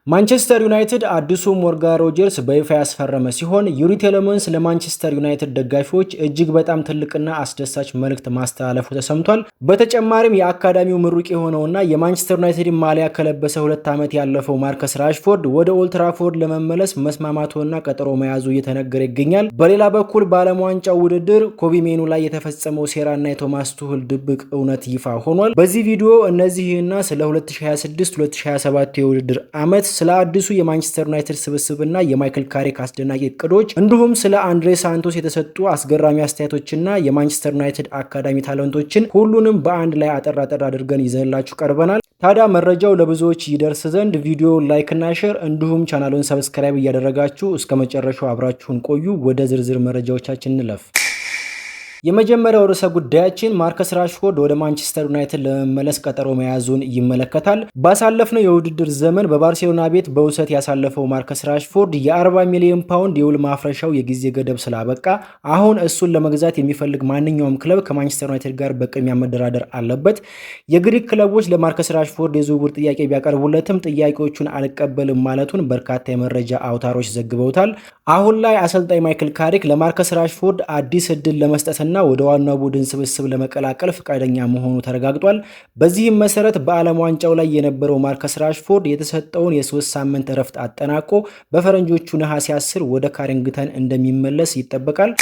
ማንቸስተር ዩናይትድ አዲሱ ሞርጋን ሮጀርስ በይፋ ያስፈረመ ሲሆን ዩሪ ቴሌመንስ ለማንቸስተር ዩናይትድ ደጋፊዎች እጅግ በጣም ትልቅና አስደሳች መልእክት ማስተላለፉ ተሰምቷል። በተጨማሪም የአካዳሚው ምሩቅ የሆነውና የማንቸስተር ዩናይትድ ማሊያ ከለበሰ 2 ዓመት ያለፈው ማርከስ ራሽፎርድ ወደ ኦልድ ትራፎርድ ለመመለስ መስማማቱና ቀጠሮ መያዙ እየተነገረ ይገኛል። በሌላ በኩል በዓለም ዋንጫው ውድድር ኮቢ ሜኑ ላይ የተፈጸመው ሴራና የቶማስ ቱህል ድብቅ እውነት ይፋ ሆኗል። በዚህ ቪዲዮ እነዚህና ስለ 2026-2027 የውድድር ዓመት ስለ አዲሱ የማንቸስተር ዩናይትድ ስብስብና የማይክል ካሪክ አስደናቂ እቅዶች እንዲሁም ስለ አንድሬ ሳንቶስ የተሰጡ አስገራሚ አስተያየቶችና የማንቸስተር ዩናይትድ አካዳሚ ታለንቶችን ሁሉንም በአንድ ላይ አጠር አድርገን ይዘንላችሁ ቀርበናል። ታዲያ መረጃው ለብዙዎች ይደርስ ዘንድ ቪዲዮ ላይክ እና ሼር እንዲሁም ቻናሉን ሰብስክራይብ እያደረጋችሁ እስከ መጨረሻው አብራችሁን ቆዩ። ወደ ዝርዝር መረጃዎቻችን እንለፍ። የመጀመሪያው ርዕሰ ጉዳያችን ማርከስ ራሽፎርድ ወደ ማንቸስተር ዩናይትድ ለመመለስ ቀጠሮ መያዙን ይመለከታል። ባሳለፍነው የውድድር ዘመን በባርሴሎና ቤት በውሰት ያሳለፈው ማርከስ ራሽፎርድ የ40 ሚሊዮን ፓውንድ የውል ማፍረሻው የጊዜ ገደብ ስላበቃ አሁን እሱን ለመግዛት የሚፈልግ ማንኛውም ክለብ ከማንቸስተር ዩናይትድ ጋር በቅድሚያ መደራደር አለበት። የግሪክ ክለቦች ለማርከስ ራሽፎርድ የዝውውር ጥያቄ ቢያቀርቡለትም ጥያቄዎቹን አልቀበልም ማለቱን በርካታ የመረጃ አውታሮች ዘግበውታል። አሁን ላይ አሰልጣኝ ማይክል ካሪክ ለማርከስ ራሽፎርድ አዲስ እድል ለመስጠትና ወደ ዋናው ቡድን ስብስብ ለመቀላቀል ፈቃደኛ መሆኑ ተረጋግጧል። በዚህም መሰረት በዓለም ዋንጫው ላይ የነበረው ማርከስ ራሽፎርድ የተሰጠውን የ3 ሳምንት እረፍት አጠናቆ በፈረንጆቹ ነሐሴ 10 ወደ ካሪንግተን እንደሚመለስ ይጠበቃል።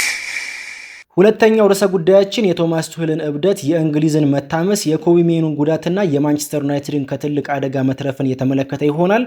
ሁለተኛው ርዕሰ ጉዳያችን የቶማስ ቱህልን እብደት፣ የእንግሊዝን መታመስ፣ የኮቢ ሜኑን ጉዳትና የማንቸስተር ዩናይትድን ከትልቅ አደጋ መትረፍን የተመለከተ ይሆናል።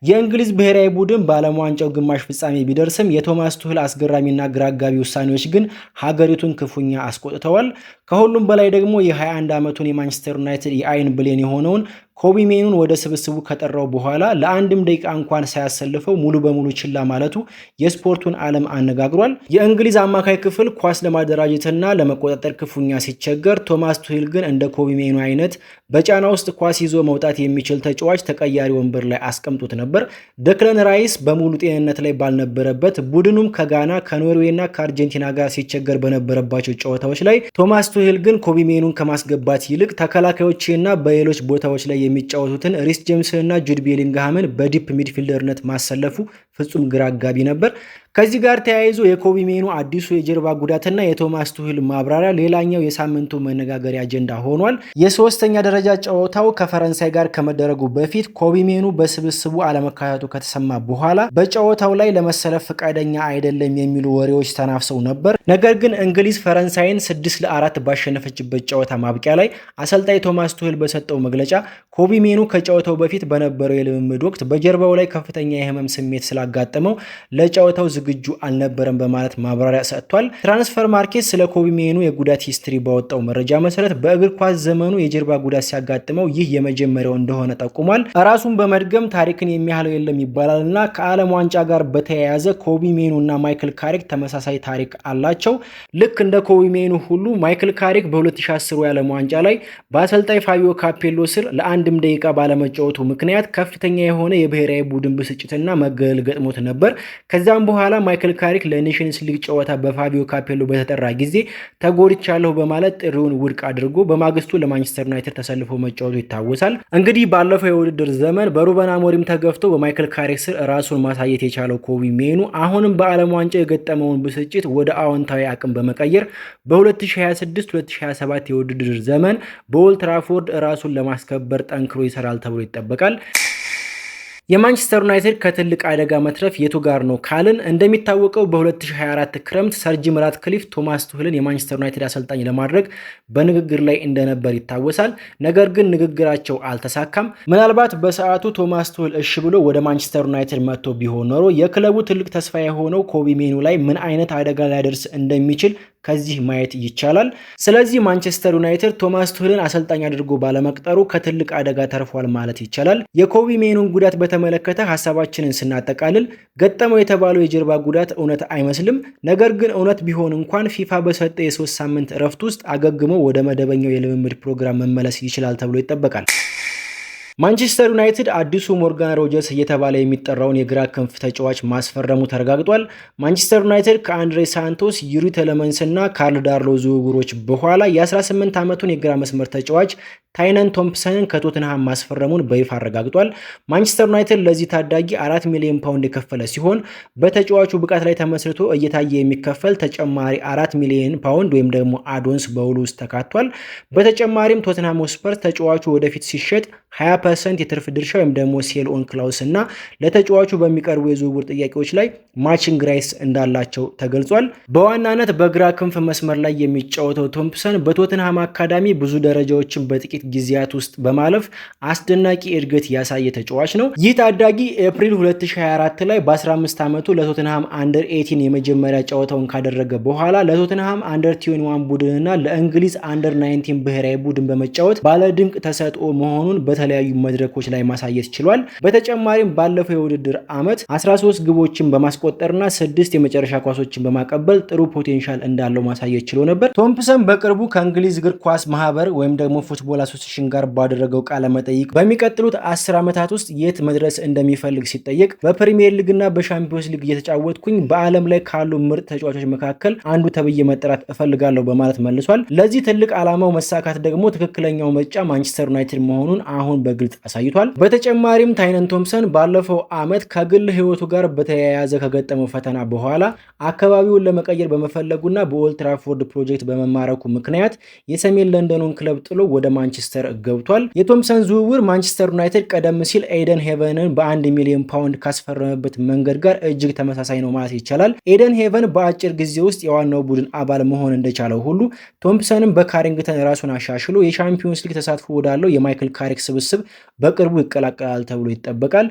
የእንግሊዝ ብሔራዊ ቡድን በዓለም ዋንጫው ግማሽ ፍጻሜ ቢደርስም የቶማስ ቱህል አስገራሚና ግራጋቢ ውሳኔዎች ግን ሀገሪቱን ክፉኛ አስቆጥተዋል። ከሁሉም በላይ ደግሞ የ21 ዓመቱን የማንቸስተር ዩናይትድ የአይን ብሌን የሆነውን ኮቢ ሜኑን ወደ ስብስቡ ከጠራው በኋላ ለአንድም ደቂቃ እንኳን ሳያሰልፈው ሙሉ በሙሉ ችላ ማለቱ የስፖርቱን ዓለም አነጋግሯል። የእንግሊዝ አማካይ ክፍል ኳስ ለማደራጀትና ለመቆጣጠር ክፉኛ ሲቸገር፣ ቶማስ ቱህል ግን እንደ ኮቢ ሜኑ አይነት በጫና ውስጥ ኳስ ይዞ መውጣት የሚችል ተጫዋች ተቀያሪ ወንበር ላይ አስቀምጦት ነበር። ደክለን ራይስ በሙሉ ጤንነት ላይ ባልነበረበት፣ ቡድኑም ከጋና ከኖርዌይና ከአርጀንቲና ጋር ሲቸገር በነበረባቸው ጨዋታዎች ላይ ቶማስ ቱህል ግን ኮቢ ሜኑን ከማስገባት ይልቅ ተከላካዮችና በሌሎች ቦታዎች ላይ የሚጫወቱትን ሪስ ጄምስንና ጁድ ቤሊንግሃምን በዲፕ ሚድፊልደርነት ማሰለፉ ፍጹም ግራ አጋቢ ነበር። ከዚህ ጋር ተያይዞ የኮቢ ሜኑ አዲሱ የጀርባ ጉዳትና የቶማስ ቱህል ማብራሪያ ሌላኛው የሳምንቱ መነጋገሪያ አጀንዳ ሆኗል። የሶስተኛ ደረጃ ጨዋታው ከፈረንሳይ ጋር ከመደረጉ በፊት ኮቢ ሜኑ በስብስቡ አለመካተቱ ከተሰማ በኋላ በጨዋታው ላይ ለመሰለፍ ፈቃደኛ አይደለም የሚሉ ወሬዎች ተናፍሰው ነበር። ነገር ግን እንግሊዝ ፈረንሳይን 6-4 ባሸነፈችበት ጨዋታ ማብቂያ ላይ አሰልጣኝ ቶማስ ቱህል በሰጠው መግለጫ ኮቢ ሜኑ ከጨዋታው በፊት በነበረው የልምምድ ወቅት በጀርባው ላይ ከፍተኛ የህመም ስሜት ስላጋጠመው ለጨዋታው ዝግጁ አልነበረም በማለት ማብራሪያ ሰጥቷል። ትራንስፈር ማርኬት ስለ ኮቢ ሜኑ የጉዳት ሂስትሪ ባወጣው መረጃ መሰረት በእግር ኳስ ዘመኑ የጀርባ ጉዳት ሲያጋጥመው ይህ የመጀመሪያው እንደሆነ ጠቁሟል። ራሱን በመድገም ታሪክን የሚያህለው የለም ይባላልና ከዓለም ዋንጫ ጋር በተያያዘ ኮቢ ሜኑ እና ማይክል ካሪክ ተመሳሳይ ታሪክ አላቸው። ልክ እንደ ኮቢ ሜኑ ሁሉ ማይክል ካሪክ በ2010 የዓለም ዋንጫ ላይ በአሰልጣኝ ፋቢዮ ካፔሎ ስር ለአንድም ደቂቃ ባለመጫወቱ ምክንያት ከፍተኛ የሆነ የብሔራዊ ቡድን ብስጭትና መገለል ገጥሞት ነበር። ከዛም በኋላ ማይክል ካሪክ ለኔሽንስ ሊግ ጨዋታ በፋቢዮ ካፔሎ በተጠራ ጊዜ ተጎድቻለሁ በማለት ጥሪውን ውድቅ አድርጎ በማግስቱ ለማንቸስተር ዩናይትድ ተሰልፎ መጫወቱ ይታወሳል። እንግዲህ ባለፈው የውድድር ዘመን በሩበን አሞሪም ተገፍቶ በማይክል ካሪክ ስር ራሱን ማሳየት የቻለው ኮቢ ሜኑ አሁንም በዓለም ዋንጫ የገጠመውን ብስጭት ወደ አዎንታዊ አቅም በመቀየር በ2026-2027 የውድድር ዘመን በኦልድ ትራፎርድ ራሱን ለማስከበር ጠንክሮ ይሰራል ተብሎ ይጠበቃል። የማንቸስተር ዩናይትድ ከትልቅ አደጋ መትረፍ የቱ ጋር ነው ካልን እንደሚታወቀው በ2024 ክረምት ሰር ጂም ራትክሊፍ ቶማስ ቱህልን የማንቸስተር ዩናይትድ አሰልጣኝ ለማድረግ በንግግር ላይ እንደነበር ይታወሳል። ነገር ግን ንግግራቸው አልተሳካም። ምናልባት በሰዓቱ ቶማስ ቱህል እሺ ብሎ ወደ ማንቸስተር ዩናይትድ መጥቶ ቢሆን ኖሮ የክለቡ ትልቅ ተስፋ የሆነው ኮቢ ሜኑ ላይ ምን አይነት አደጋ ሊያደርስ እንደሚችል ከዚህ ማየት ይቻላል። ስለዚህ ማንቸስተር ዩናይትድ ቶማስ ቱህልን አሰልጣኝ አድርጎ ባለመቅጠሩ ከትልቅ አደጋ ተርፏል ማለት ይቻላል። የኮቢ ሜኑን ጉዳት በተመለከተ ሐሳባችንን ስናጠቃልል ገጠመው የተባለው የጀርባ ጉዳት እውነት አይመስልም። ነገር ግን እውነት ቢሆን እንኳን ፊፋ በሰጠ የ3 ሳምንት እረፍት ውስጥ አገግሞ ወደ መደበኛው የልምምድ ፕሮግራም መመለስ ይችላል ተብሎ ይጠበቃል። ማንቸስተር ዩናይትድ አዲሱ ሞርጋን ሮጀርስ እየተባለ የሚጠራውን የግራ ክንፍ ተጫዋች ማስፈረሙ ተረጋግጧል። ማንቸስተር ዩናይትድ ከአንድሬ ሳንቶስ፣ ዩሪ ቴሌመንስ እና ካርል ዳርሎ ዝውውሮች በኋላ የ18 ዓመቱን የግራ መስመር ተጫዋች ታይነን ቶምፕሰንን ከቶተንሃም ማስፈረሙን በይፋ አረጋግጧል። ማንቸስተር ዩናይትድ ለዚህ ታዳጊ 4 ሚሊዮን ፓውንድ የከፈለ ሲሆን በተጫዋቹ ብቃት ላይ ተመስርቶ እየታየ የሚከፈል ተጨማሪ 4 ሚሊዮን ፓውንድ ወይም ደግሞ አዶንስ በውሉ ውስጥ ተካቷል። በተጨማሪም ቶተንሃም ስፐርስ ተጫዋቹ ወደፊት ሲሸጥ 20% የትርፍ ድርሻ ወይም ደግሞ ሴል ኦን ክላውስ እና ለተጫዋቹ በሚቀርቡ የዝውውር ጥያቄዎች ላይ ማቺንግ ራይትስ እንዳላቸው ተገልጿል። በዋናነት በግራ ክንፍ መስመር ላይ የሚጫወተው ቶምፕሰን በቶተንሃም አካዳሚ ብዙ ደረጃዎችን በጥቂት ጊዜያት ውስጥ በማለፍ አስደናቂ እድገት ያሳየ ተጫዋች ነው። ይህ ታዳጊ ኤፕሪል 2024 ላይ በ15 ዓመቱ ለቶተንሃም አንደር 18 የመጀመሪያ ጨዋታውን ካደረገ በኋላ ለቶተንሃም አንደር 21 ቡድንና ለእንግሊዝ አንደር 19 ብሔራዊ ቡድን በመጫወት ባለድንቅ ተሰጥኦ መሆኑን በተለያዩ መድረኮች ላይ ማሳየት ችሏል። በተጨማሪም ባለፈው የውድድር ዓመት 13 ግቦችን በማስቆጠርና 6 የመጨረሻ ኳሶችን በማቀበል ጥሩ ፖቴንሻል እንዳለው ማሳየት ችሎ ነበር። ቶምፕሰን በቅርቡ ከእንግሊዝ እግር ኳስ ማህበር ወይም ደግሞ ፉትቦል አሶሲዬሽን ጋር ባደረገው ቃለ መጠይቅ በሚቀጥሉት 10 ዓመታት ውስጥ የት መድረስ እንደሚፈልግ ሲጠየቅ በፕሪሚየር ሊግ እና በሻምፒዮንስ ሊግ እየተጫወትኩኝ በዓለም ላይ ካሉ ምርጥ ተጫዋቾች መካከል አንዱ ተብዬ መጠራት እፈልጋለሁ በማለት መልሷል። ለዚህ ትልቅ ዓላማው መሳካት ደግሞ ትክክለኛው ምርጫ ማንቸስተር ዩናይትድ መሆኑን አሁን በግልጽ አሳይቷል። በተጨማሪም ታይነን ቶምፕሰን ባለፈው ዓመት ከግል ህይወቱ ጋር በተያያዘ ከገጠመው ፈተና በኋላ አካባቢውን ለመቀየር በመፈለጉና በኦልድ ትራፎርድ ፕሮጀክት በመማረኩ ምክንያት የሰሜን ለንደኑን ክለብ ጥሎ ወደ ማንቸስተር ገብቷል። የቶምፕሰን ዝውውር ማንቸስተር ዩናይትድ ቀደም ሲል ኤደን ሄቨንን በ1 ሚሊዮን ፓውንድ ካስፈረመበት መንገድ ጋር እጅግ ተመሳሳይ ነው ማለት ይቻላል። ኤደን ሄቨን በአጭር ጊዜ ውስጥ የዋናው ቡድን አባል መሆን እንደቻለው ሁሉ ቶምፕሰንም በካሪንግተን ራሱን አሻሽሎ የሻምፒዮንስ ሊግ ተሳትፎ ወዳለው የማይክል ካሪክ ስብስብ በቅርቡ ይቀላቀላል ተብሎ ይጠበቃል።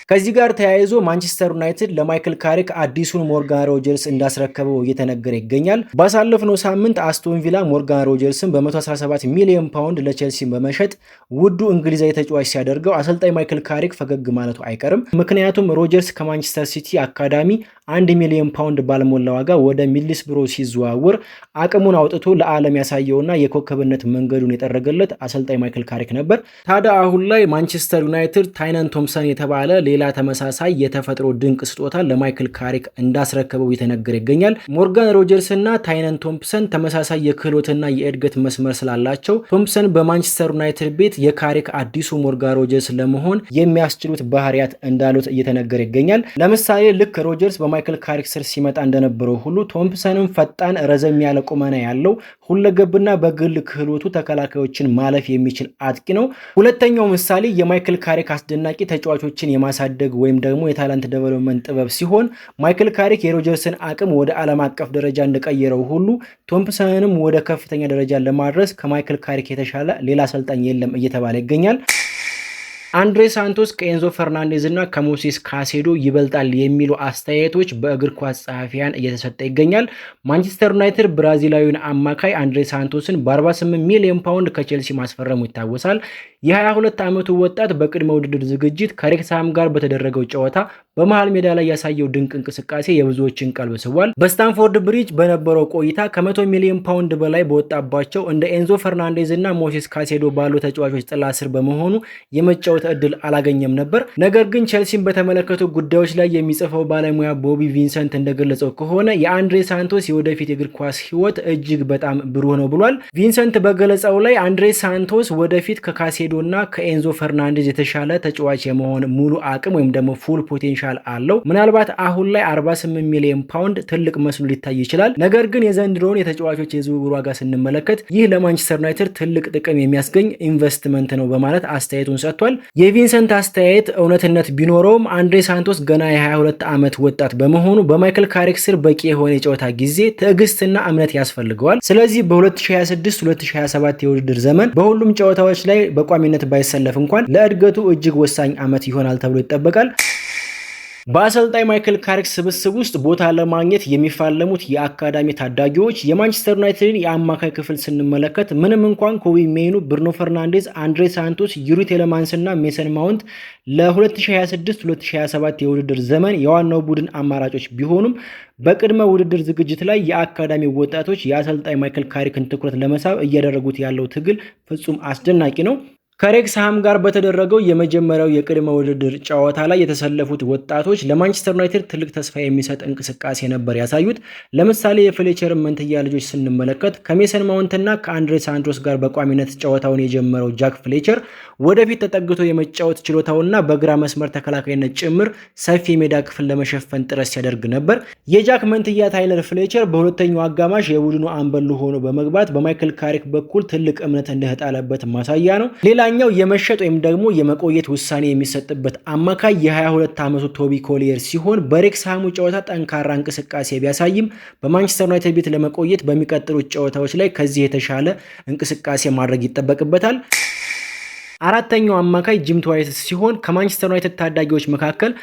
ከዚህ ጋር ተያይዞ ማንቸስተር ዩናይትድ ለማይክል ካሪክ አዲሱን ሞርጋን ሮጀርስ እንዳስረከበው እየተነገረ ይገኛል። ባሳለፍነው ሳምንት አስቶን ቪላ ሞርጋን ሮጀርስን በ117 ሚሊዮን ፓውንድ ለቼልሲ በመሸጥ ውዱ እንግሊዛዊ ተጫዋች ሲያደርገው አሰልጣኝ ማይክል ካሪክ ፈገግ ማለቱ አይቀርም። ምክንያቱም ሮጀርስ ከማንቸስተር ሲቲ አካዳሚ 1 ሚሊዮን ፓውንድ ባልሞላ ዋጋ ወደ ሚድልስብሮ ሲዘዋወር አቅሙን አውጥቶ ለዓለም ያሳየውና የኮከብነት መንገዱን የጠረገለት አሰልጣኝ ማይክል ካሪክ ነበር። ታዲያ አሁን ላይ ማንቸስተር ዩናይትድ ታይነን ቶምፕሰን የተባለ ሌላ ተመሳሳይ የተፈጥሮ ድንቅ ስጦታ ለማይክል ካሪክ እንዳስረከበው እየተነገረ ይገኛል። ሞርጋን ሮጀርስ እና ታይነን ቶምፕሰን ተመሳሳይ የክህሎትና የእድገት መስመር ስላላቸው ቶምፕሰን በማንቸስተር ዩናይትድ ቤት የካሪክ አዲሱ ሞርጋን ሮጀርስ ለመሆን የሚያስችሉት ባህሪያት እንዳሉት እየተነገረ ይገኛል። ለምሳሌ ልክ ሮጀርስ በማይክል ካሪክ ስር ሲመጣ እንደነበረው ሁሉ ቶምፕሰንም ፈጣን፣ ረዘም ያለ ቁመና ያለው ሁለገብና በግል ክህሎቱ ተከላካዮችን ማለፍ የሚችል አጥቂ ነው። ሁለተኛው ምሳሌ የማይክል ካሪክ አስደናቂ ተጫዋቾችን የማሳደግ ወይም ደግሞ የታለንት ዴቨሎፕመንት ጥበብ ሲሆን ማይክል ካሪክ የሮጀርስን አቅም ወደ ዓለም አቀፍ ደረጃ እንደቀየረው ሁሉ ቶምፕሰንንም ወደ ከፍተኛ ደረጃ ለማድረስ ከማይክል ካሪክ የተሻለ ሌላ አሰልጣኝ የለም እየተባለ ይገኛል። አንድሬ ሳንቶስ ከኤንዞ ፈርናንዴዝ እና ከሞሴስ ካሴዶ ይበልጣል የሚሉ አስተያየቶች በእግር ኳስ ጸሐፊያን እየተሰጠ ይገኛል። ማንቸስተር ዩናይትድ ብራዚላዊውን አማካይ አንድሬ ሳንቶስን በ48 ሚሊዮን ፓውንድ ከቼልሲ ማስፈረሙ ይታወሳል። የ22 ዓመቱ ወጣት በቅድመ ውድድር ዝግጅት ከሬክስሃም ጋር በተደረገው ጨዋታ በመሃል ሜዳ ላይ ያሳየው ድንቅ እንቅስቃሴ የብዙዎችን ቀልብ ስቧል። በስታንፎርድ ብሪጅ በነበረው ቆይታ ከ100 ሚሊዮን ፓውንድ በላይ በወጣባቸው እንደ ኤንዞ ፈርናንዴዝ እና ሞሴስ ካሴዶ ባሉ ተጫዋቾች ጥላ ስር በመሆኑ የመጫወት እድል አላገኘም ነበር። ነገር ግን ቼልሲን በተመለከቱ ጉዳዮች ላይ የሚጽፈው ባለሙያ ቦቢ ቪንሰንት እንደገለጸው ከሆነ የአንድሬ ሳንቶስ የወደፊት የእግር ኳስ ህይወት እጅግ በጣም ብሩህ ነው ብሏል። ቪንሰንት በገለጻው ላይ አንድሬ ሳንቶስ ወደፊት ከካሴዶ እና ከኤንዞ ፈርናንዴዝ የተሻለ ተጫዋች የመሆን ሙሉ አቅም ወይም ደግሞ ፉል ፖቴንሻል አለው። ምናልባት አሁን ላይ 48 ሚሊዮን ፓውንድ ትልቅ መስሎ ሊታይ ይችላል። ነገር ግን የዘንድሮውን የተጫዋቾች የዝውውር ዋጋ ስንመለከት ይህ ለማንቸስተር ዩናይትድ ትልቅ ጥቅም የሚያስገኝ ኢንቨስትመንት ነው በማለት አስተያየቱን ሰጥቷል። የቪንሰንት አስተያየት እውነትነት ቢኖረውም አንድሬ ሳንቶስ ገና የ22 ዓመት ወጣት በመሆኑ በማይክል ካሪክ ስር በቂ የሆነ የጨዋታ ጊዜ፣ ትዕግስትና እምነት ያስፈልገዋል። ስለዚህ በ2026-2027 የውድድር ዘመን በሁሉም ጨዋታዎች ላይ በቋሚነት ባይሰለፍ እንኳን ለእድገቱ እጅግ ወሳኝ ዓመት ይሆናል ተብሎ ይጠበቃል። በአሰልጣኝ ማይክል ካሪክ ስብስብ ውስጥ ቦታ ለማግኘት የሚፋለሙት የአካዳሚ ታዳጊዎች የማንቸስተር ዩናይትድን የአማካይ ክፍል ስንመለከት ምንም እንኳን ኮቢ ሜኑ፣ ብሩኖ ፈርናንዴዝ፣ አንድሬ ሳንቶስ፣ ዩሪ ቴሌማንስ እና ሜሰን ማውንት ለ2026-2027 የውድድር ዘመን የዋናው ቡድን አማራጮች ቢሆኑም በቅድመ ውድድር ዝግጅት ላይ የአካዳሚ ወጣቶች የአሰልጣኝ ማይክል ካሪክን ትኩረት ለመሳብ እያደረጉት ያለው ትግል ፍጹም አስደናቂ ነው። ከሬክስሃም ጋር በተደረገው የመጀመሪያው የቅድመ ውድድር ጨዋታ ላይ የተሰለፉት ወጣቶች ለማንቸስተር ዩናይትድ ትልቅ ተስፋ የሚሰጥ እንቅስቃሴ ነበር ያሳዩት። ለምሳሌ የፍሌቸር መንትያ ልጆች ስንመለከት ከሜሰን ማውንትና ከአንድሬ ሳንቶስ ጋር በቋሚነት ጨዋታውን የጀመረው ጃክ ፍሌቸር ወደፊት ተጠግቶ የመጫወት ችሎታውና በግራ መስመር ተከላካይነት ጭምር ሰፊ የሜዳ ክፍል ለመሸፈን ጥረት ሲያደርግ ነበር። የጃክ መንትያ ታይለር ፍሌቸር በሁለተኛው አጋማሽ የቡድኑ አምበል ሆኖ በመግባት በማይክል ካሪክ በኩል ትልቅ እምነት እንደተጣለበት ማሳያ ነው። ሌላኛው የመሸጥ ወይም ደግሞ የመቆየት ውሳኔ የሚሰጥበት አማካይ የ22 ዓመቱ ቶቢ ኮሊየር ሲሆን በሬክስሃሙ ጨዋታ ጠንካራ እንቅስቃሴ ቢያሳይም በማንቸስተር ዩናይትድ ቤት ለመቆየት በሚቀጥሉት ጨዋታዎች ላይ ከዚህ የተሻለ እንቅስቃሴ ማድረግ ይጠበቅበታል። አራተኛው አማካይ ጂም ትዋይትስ ሲሆን ከማንቸስተር ዩናይትድ ታዳጊዎች መካከል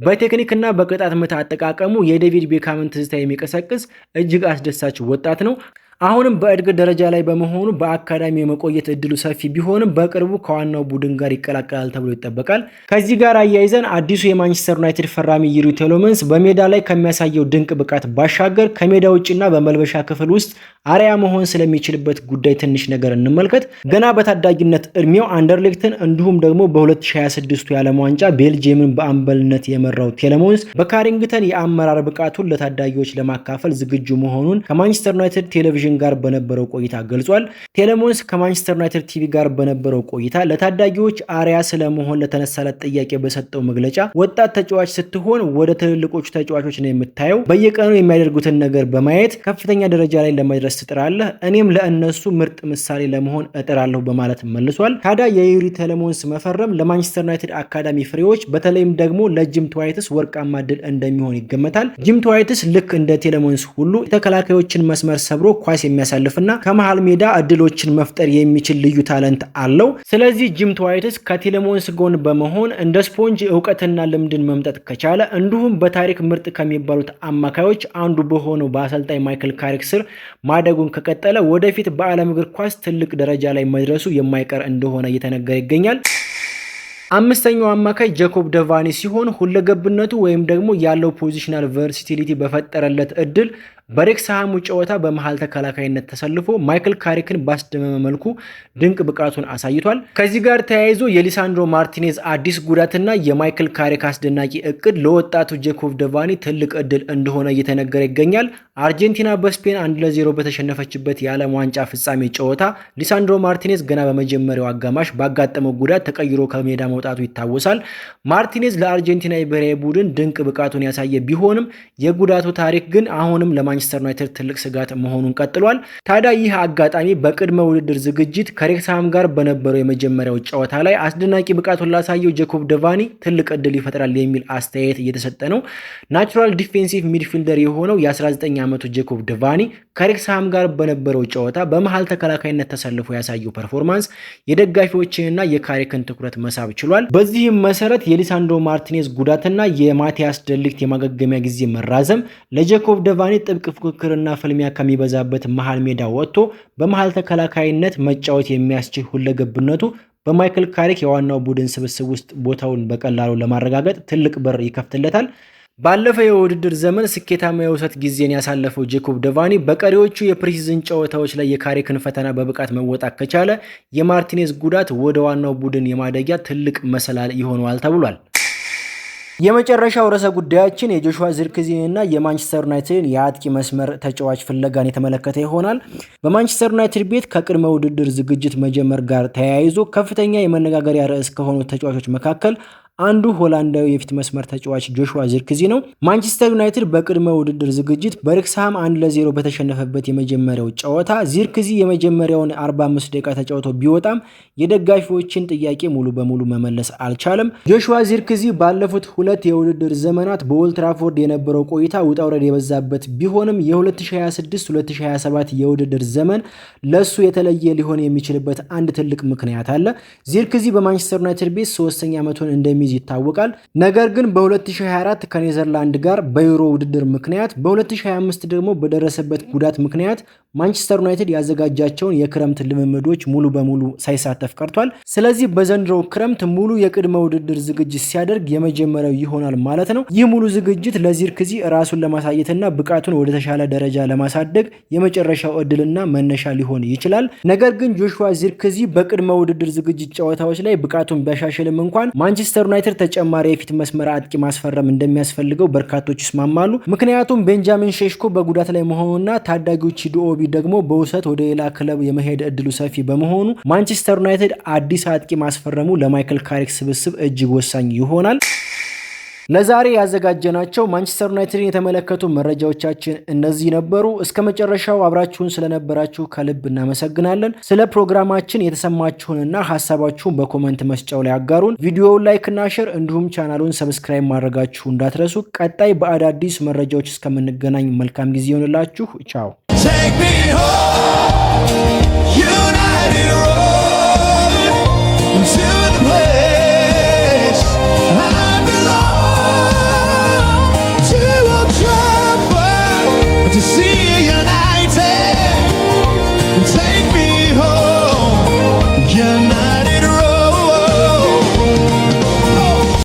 በቴክኒክና በቅጣት ምት አጠቃቀሙ የዴቪድ ቤካምን ትዝታ የሚቀሰቅስ እጅግ አስደሳች ወጣት ነው። አሁንም በእድገት ደረጃ ላይ በመሆኑ በአካዳሚ የመቆየት እድሉ ሰፊ ቢሆንም በቅርቡ ከዋናው ቡድን ጋር ይቀላቀላል ተብሎ ይጠበቃል። ከዚህ ጋር አያይዘን አዲሱ የማንቸስተር ዩናይትድ ፈራሚ ዩሪ ቴሎመንስ በሜዳ ላይ ከሚያሳየው ድንቅ ብቃት ባሻገር ከሜዳ ውጭና በመልበሻ ክፍል ውስጥ አርአያ መሆን ስለሚችልበት ጉዳይ ትንሽ ነገር እንመልከት። ገና በታዳጊነት እድሜው አንደርሌክትን እንዲሁም ደግሞ በ2026 የዓለም ዋንጫ ቤልጅየምን በአምበልነት የመራው ቴሎመንስ በካሪንግተን የአመራር ብቃቱን ለታዳጊዎች ለማካፈል ዝግጁ መሆኑን ከማንቸስተር ዩናይትድ ቴሌቪዥን ጋር በነበረው ቆይታ ገልጿል። ቴሌሞንስ ከማንቸስተር ዩናይትድ ቲቪ ጋር በነበረው ቆይታ ለታዳጊዎች አርአያ ስለመሆን ለተነሳለት ጥያቄ በሰጠው መግለጫ ወጣት ተጫዋች ስትሆን ወደ ትልልቆቹ ተጫዋቾች ነው የምታየው፣ በየቀኑ የሚያደርጉትን ነገር በማየት ከፍተኛ ደረጃ ላይ ለመድረስ ትጥራለህ፣ እኔም ለእነሱ ምርጥ ምሳሌ ለመሆን እጥራለሁ በማለት መልሷል። ታዲያ የዩሪ ቴሌሞንስ መፈረም ለማንቸስተር ዩናይትድ አካዳሚ ፍሬዎች በተለይም ደግሞ ለጂም ትዋይትስ ወርቃማ ድል እንደሚሆን ይገመታል። ጂም ትዋይትስ ልክ እንደ ቴሌሞንስ ሁሉ የተከላካዮችን መስመር ሰብሮ ኳስ የሚያሳልፍና ከመሃል ሜዳ እድሎችን መፍጠር የሚችል ልዩ ታለንት አለው። ስለዚህ ጂም ትዋይትስ ከቴሌሞንስ ጎን በመሆን እንደ ስፖንጅ እውቀትና ልምድን መምጠጥ ከቻለ እንዲሁም በታሪክ ምርጥ ከሚባሉት አማካዮች አንዱ በሆነው በአሰልጣኝ ማይክል ካሪክ ስር ማደጉን ከቀጠለ ወደፊት በዓለም እግር ኳስ ትልቅ ደረጃ ላይ መድረሱ የማይቀር እንደሆነ እየተነገረ ይገኛል። አምስተኛው አማካይ ጃኮብ ደቫኒ ሲሆን ሁለገብነቱ ወይም ደግሞ ያለው ፖዚሽናል ቨርሲቲሊቲ በፈጠረለት እድል በሬክስሃሙ ጨዋታ በመሃል ተከላካይነት ተሰልፎ ማይክል ካሪክን ባስደመመ መልኩ ድንቅ ብቃቱን አሳይቷል። ከዚህ ጋር ተያይዞ የሊሳንድሮ ማርቲኔዝ አዲስ ጉዳትና የማይክል ካሪክ አስደናቂ እቅድ ለወጣቱ ጃኮብ ደቫኒ ትልቅ እድል እንደሆነ እየተነገረ ይገኛል። አርጀንቲና በስፔን 1-0 በተሸነፈችበት የዓለም ዋንጫ ፍጻሜ ጨዋታ ሊሳንድሮ ማርቲኔዝ ገና በመጀመሪያው አጋማሽ ባጋጠመው ጉዳት ተቀይሮ ከሜዳ መውጣቱ ይታወሳል። ማርቲኔዝ ለአርጀንቲና ብሔራዊ ቡድን ድንቅ ብቃቱን ያሳየ ቢሆንም የጉዳቱ ታሪክ ግን አሁንም ማንቸስተር ዩናይትድ ትልቅ ስጋት መሆኑን ቀጥሏል። ታዲያ ይህ አጋጣሚ በቅድመ ውድድር ዝግጅት ከሬክስሃም ጋር በነበረው የመጀመሪያው ጨዋታ ላይ አስደናቂ ብቃቱን ላሳየው ጃኮብ ደቫኒ ትልቅ እድል ይፈጥራል የሚል አስተያየት እየተሰጠ ነው። ናቹራል ዲፌንሲቭ ሚድፊልደር የሆነው የ19 ዓመቱ ጃኮብ ደቫኒ ከሬክስሃም ጋር በነበረው ጨዋታ በመሃል ተከላካይነት ተሰልፎ ያሳየው ፐርፎርማንስ የደጋፊዎችንና የካሪክን ትኩረት መሳብ ችሏል። በዚህም መሰረት የሊሳንድሮ ማርቲኔዝ ጉዳትና የማቲያስ ደሊክት የማገገሚያ ጊዜ መራዘም ለጃኮብ ደቫኒ ጥብቅ ፉክክርና ፍልሚያ ከሚበዛበት መሃል ሜዳ ወጥቶ በመሃል ተከላካይነት መጫወት የሚያስችል ሁለገብነቱ በማይክል ካሪክ የዋናው ቡድን ስብስብ ውስጥ ቦታውን በቀላሉ ለማረጋገጥ ትልቅ በር ይከፍትለታል። ባለፈው የውድድር ዘመን ስኬታማ የውሰት ጊዜን ያሳለፈው ጃኮብ ደቫኒ በቀሪዎቹ የፕሪሲዝን ጨዋታዎች ላይ የካሪክን ፈተና በብቃት መወጣት ከቻለ የማርቲኔዝ ጉዳት ወደ ዋናው ቡድን የማደጊያ ትልቅ መሰላል ይሆነዋል ተብሏል። የመጨረሻው ርዕሰ ጉዳያችን የጆሹዋ ዚርክዚንና የማንቸስተር ዩናይትድን የአጥቂ መስመር ተጫዋች ፍለጋን የተመለከተ ይሆናል። በማንቸስተር ዩናይትድ ቤት ከቅድመ ውድድር ዝግጅት መጀመር ጋር ተያይዞ ከፍተኛ የመነጋገሪያ ርዕስ ከሆኑት ተጫዋቾች መካከል አንዱ ሆላንዳዊ የፊት መስመር ተጫዋች ጆሹዋ ዚርክዚ ነው። ማንቸስተር ዩናይትድ በቅድመ ውድድር ዝግጅት በሬክስሃም 1-0 በተሸነፈበት የመጀመሪያው ጨዋታ ዚርክዚ የመጀመሪያውን 45 ደቂቃ ተጫውቶ ቢወጣም የደጋፊዎችን ጥያቄ ሙሉ በሙሉ መመለስ አልቻለም። ጆሹዋ ዚርክዚ ባለፉት ሁለት የውድድር ዘመናት በኦልድ ትራፎርድ የነበረው ቆይታ ውጣ ውረድ የበዛበት ቢሆንም የ2026-2027 የውድድር ዘመን ለሱ የተለየ ሊሆን የሚችልበት አንድ ትልቅ ምክንያት አለ። ዚርክዚ በማንቸስተር ዩናይትድ ቤት 3ኛ ዓመቱን እንደሚይዝ ይታወቃል። ነገር ግን በ2024 ከኔዘርላንድ ጋር በዩሮ ውድድር ምክንያት በ2025 ደግሞ በደረሰበት ጉዳት ምክንያት ማንቸስተር ዩናይትድ ያዘጋጃቸውን የክረምት ልምምዶች ሙሉ በሙሉ ሳይሳተፍ ቀርቷል። ስለዚህ በዘንድሮው ክረምት ሙሉ የቅድመ ውድድር ዝግጅት ሲያደርግ የመጀመሪያው ይሆናል ማለት ነው። ይህ ሙሉ ዝግጅት ለዚርክዚ ራሱን ለማሳየትና ብቃቱን ወደ ተሻለ ደረጃ ለማሳደግ የመጨረሻው እድልና መነሻ ሊሆን ይችላል። ነገር ግን ጆሹዋ ዚርክዚ በቅድመ ውድድር ዝግጅት ጨዋታዎች ላይ ብቃቱን ቢያሻሽልም እንኳን ማንቸስተር ዩናይትድ ተጨማሪ የፊት መስመር አጥቂ ማስፈረም እንደሚያስፈልገው በርካቶች ይስማማሉ። ምክንያቱም ቤንጃሚን ሼሽኮ በጉዳት ላይ መሆኑና ታዳጊው ቺዶኦቢ ደግሞ በውሰት ወደ ሌላ ክለብ የመሄድ እድሉ ሰፊ በመሆኑ ማንቸስተር ዩናይትድ አዲስ አጥቂ ማስፈረሙ ለማይክል ካሪክ ስብስብ እጅግ ወሳኝ ይሆናል። ለዛሬ ያዘጋጀናቸው ማንቸስተር ዩናይትድን የተመለከቱ መረጃዎቻችን እነዚህ ነበሩ። እስከ መጨረሻው አብራችሁን ስለነበራችሁ ከልብ እናመሰግናለን። ስለ ፕሮግራማችን የተሰማችሁንና ሐሳባችሁን በኮሜንት መስጫው ላይ አጋሩን። ቪዲዮውን ላይክ እና ሼር እንዲሁም ቻናሉን ሰብስክራይብ ማድረጋችሁ እንዳትረሱ። ቀጣይ በአዳዲስ መረጃዎች እስከምንገናኝ መልካም ጊዜ ይሁንላችሁ። ቻው።